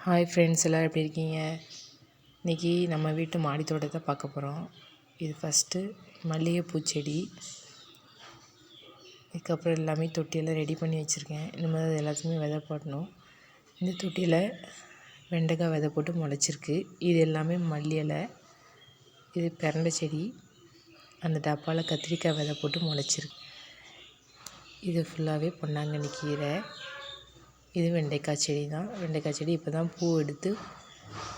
Hi friends, எல்லோரும் எப்படி இருக்கீங்க? இன்றைக்கி நம்ம வீட்டு மாடி தோட்டத்தை பார்க்க போகிறோம். இது ஃபஸ்ட்டு மல்லிகைப்பூ செடி. இதுக்கப்புறம் எல்லாமே தொட்டியெல்லாம் ரெடி பண்ணி வச்சுருக்கேன். இந்த மாதிரி எல்லாத்துக்குமே விதை போடணும். இந்த தொட்டியில் வெண்டைக்காய் விதை போட்டு முளைச்சிருக்கு. இது எல்லாமே மல்லி இலை. இது பிரண்டை செடி. அந்த டப்பாவில் கத்திரிக்காய் விதை போட்டு முளைச்சிருக்கு. இது ஃபுல்லாகவே பொன்னாங்கண்ணி கீரை. இது வெண்டைக்காய் செடி தான். வெண்டைக்காய் செடி இப்போ தான் பூ எடுத்து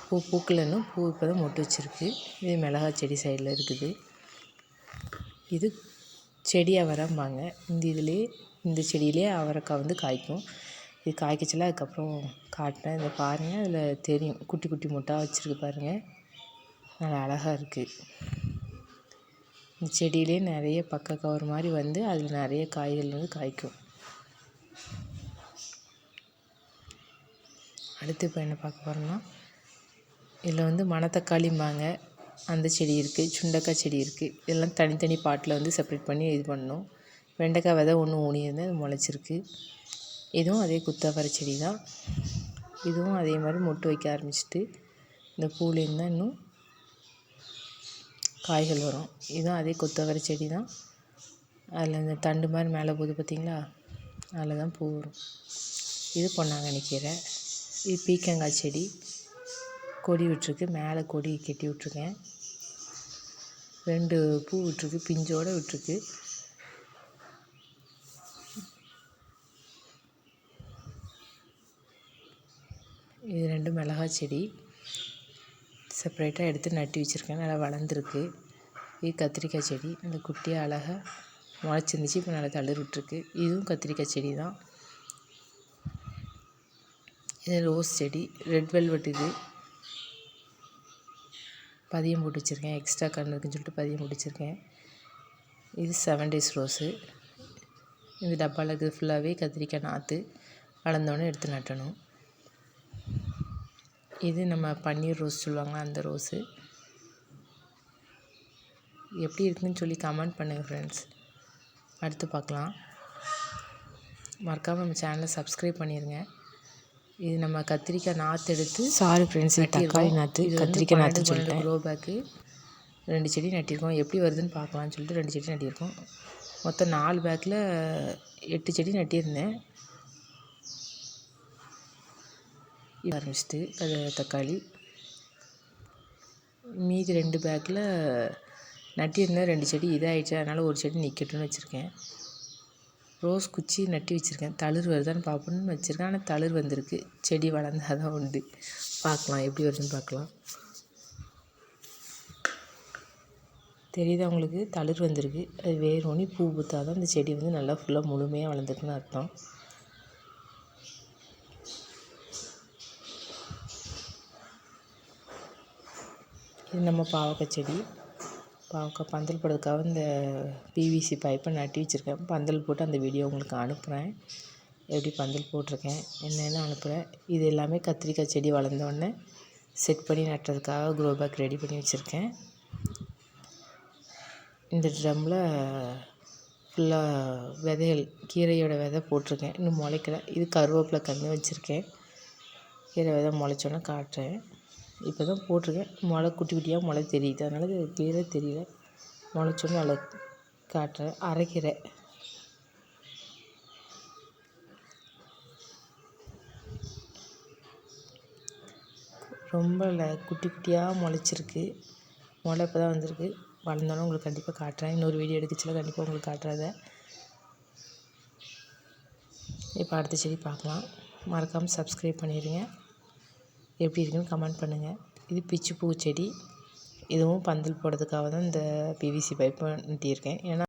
பூக்கலன்னு பூ இப்போ தான் மொட்டு வச்சுருக்கு. இது மிளகாய் செடி சைடில் இருக்குது. இது செடி அவரைம்பாங்க. இந்த செடியிலே அவரைக்காய் வந்து காய்க்கும். இது காய்க்கச்சில அதுக்கப்புறம் காட்டினேன். இதை பாருங்கள், அதில் தெரியும் குட்டி குட்டி மொட்டாக வச்சுருக்கு பாருங்கள். நல்லா அழகாக இருக்குது. இந்த செடியிலே நிறைய பக்க கவர் மாதிரி வந்து அதில் நிறைய காய்கள் வந்து காய்க்கும். அடுத்து இப்போ என்ன பார்க்க போகிறோம்னா, இதில் வந்து மணத்தக்காளிம்பாங்க, அந்த செடி இருக்குது. சுண்டக்காய் செடி இருக்குது. இதெல்லாம் தனித்தனி பாட்டில் வந்து செப்ரேட் பண்ணி இது பண்ணணும். வெண்டைக்காய் விதை ஒன்று ஊனியிருந்து அது முளைச்சிருக்கு. இதுவும் அதே குத்தாவரை செடி தான். இதுவும் அதே மாதிரி மொட்டு வைக்க ஆரம்பிச்சிட்டு இந்த பூலேருந்து தான் இன்னும் காய்கள் வரும். இதுவும் அதே கொத்தவரை செடி தான். அதில் இந்த தண்டு மாதிரி மேலே போகுது பார்த்திங்களா, அதில் தான் பூ வரும். இது பொன்னாங்கண்ணி கீரை. இது பீக்கங்காய் செடி. கொடி விட்டுருக்கு. மேலே கொடி கட்டி விட்ருக்கேன். 2 பூ விட்டுருக்கு, பிஞ்சோடு விட்டுருக்கு. இது 2 மிளகாய் செடி செப்பரேட்டாக எடுத்து நட்டி வச்சுருக்கேன். நல்லா வளர்ந்துருக்கு. இது கத்திரிக்காய் செடி. அந்த குட்டியாக அழகாக முளைச்சிருந்துச்சு. இப்போ நல்லா தளிர் விட்டுருக்கு. இதுவும் கத்திரிக்காய் செடி தான். இது ரோஸ் செடி. Red velvet. இது பதியம் போட்டு வச்சுருக்கேன். எக்ஸ்ட்ரா கன்று இருக்குன்னு சொல்லிட்டு பதியம் போட்டு வச்சுருக்கேன். இது 7 days ரோஸு. இந்த டப்பாவில் இருக்குது ஃபுல்லாகவே கத்திரிக்காய் நாற்று. வளர்ந்தோடனே எடுத்து நட்டணும். இது நம்ம பன்னீர் ரோஸ் சொல்லுவாங்களா, அந்த ரோஸு. எப்படி இருக்குதுன்னு சொல்லி கமெண்ட் பண்ணுங்கள் ஃப்ரெண்ட்ஸ். அடுத்து பார்க்கலாம். மறக்காமல் நம்ம சேனலை சப்ஸ்கிரைப் பண்ணிடுங்க. இது நம்ம கத்திரிக்காய் நாற்று எடுத்து ஃப்ரெண்ட்ஸ், தக்காளி நாற்று, கத்திரிக்காய் நாற்று சொல்லிட்டேன். க்ரோ பேக்கு 2 செடி நட்டியிருக்கோம். எப்படி வருதுன்னு பார்க்கலான்னு சொல்லிட்டு 2 செடி நட்டியிருக்கோம். மொத்தம் 4 பேக்கில் 8 செடி நட்டியிருந்தேன். ஆரம்பிச்சிட்டு அது தக்காளி. மீதி 2 பேக்கில் நட்டியிருந்தேன். 2 செடி இதாகிடுச்சு. அதனால் ஒரு செடி நிற்கட்டும்னு வச்சுருக்கேன். ரோஸ் குச்சி நட்டி வச்சுருக்கேன். தளிர் வருதான்னு பார்ப்போன்னு வச்சுருக்கேன். ஆனால் தளிர் வந்திருக்கு. செடி வளர்ந்தால் தான் உண்டு. பார்க்கலாம் எப்படி வருதுன்னு பார்க்கலாம். தெரியுதா உங்களுக்கு? தளிர் வந்திருக்கு. அது வேர் ஊனி பூ பூத்தா தான் இந்த செடி வந்து நல்லா ஃபுல்லாக முழுமையாக வளர்ந்துருக்குன்னு அர்த்தம். இது நம்ம பாவக்காய் செடி. பாவக்காய் பந்தல் போடுறதுக்காக இந்த பிவிசி பைப்பை நட்டி வச்சுருக்கேன். பந்தல் போட்டு அந்த வீடியோ உங்களுக்கு அனுப்புகிறேன். எப்படி பந்தல் போட்டிருக்கேன் என்னென்னு அனுப்புகிறேன். இது எல்லாமே கத்திரிக்காய் செடி வளர்ந்தோடனே செட் பண்ணி நட்டுறதுக்காக க்ரோ பேக் ரெடி பண்ணி வச்சுருக்கேன். இந்த ட்ரம்மில் ஃபுல்லாக விதைகள், கீரையோட விதை போட்டிருக்கேன். இன்னும் முளைக்கல. இது கருவேப்பிலை கன்று வச்சுருக்கேன். கீரை விதை முளைச்சோன்னே காட்டுறேன். இப்போ தான் போட்டிருக்கேன். முளை குட்டி குட்டியாக முளை தெரியுது. அதனால் இது கிளியராக தெரியல. முளைச்சோன்னு நல்லா காட்டுறேன். அரைக்கீரை. ரொம்ப குட்டி குட்டியாக முளைச்சிருக்கு. முளை இப்போ தான் வந்திருக்கு. வளர்ந்தோன்னே உங்களுக்கு கண்டிப்பாக காட்டுறேன். இன்னொரு வீடியோ எடுக்கச்சில கண்டிப்பாக உங்களுக்கு காட்டுறத. இப்போ அடுத்த செடி பார்க்கலாம். மறக்காமல் சப்ஸ்கிரைப் பண்ணிடுங்க. எப்படி இருக்குன்னு கமெண்ட் பண்ணுங்கள். இது பிச்சிப்பூ செடி. இதுவும் பந்தல் போடுறதுக்காக தான் இந்த பிவிசி பைப்பை நட்டியிருக்கேன். ஏன்னா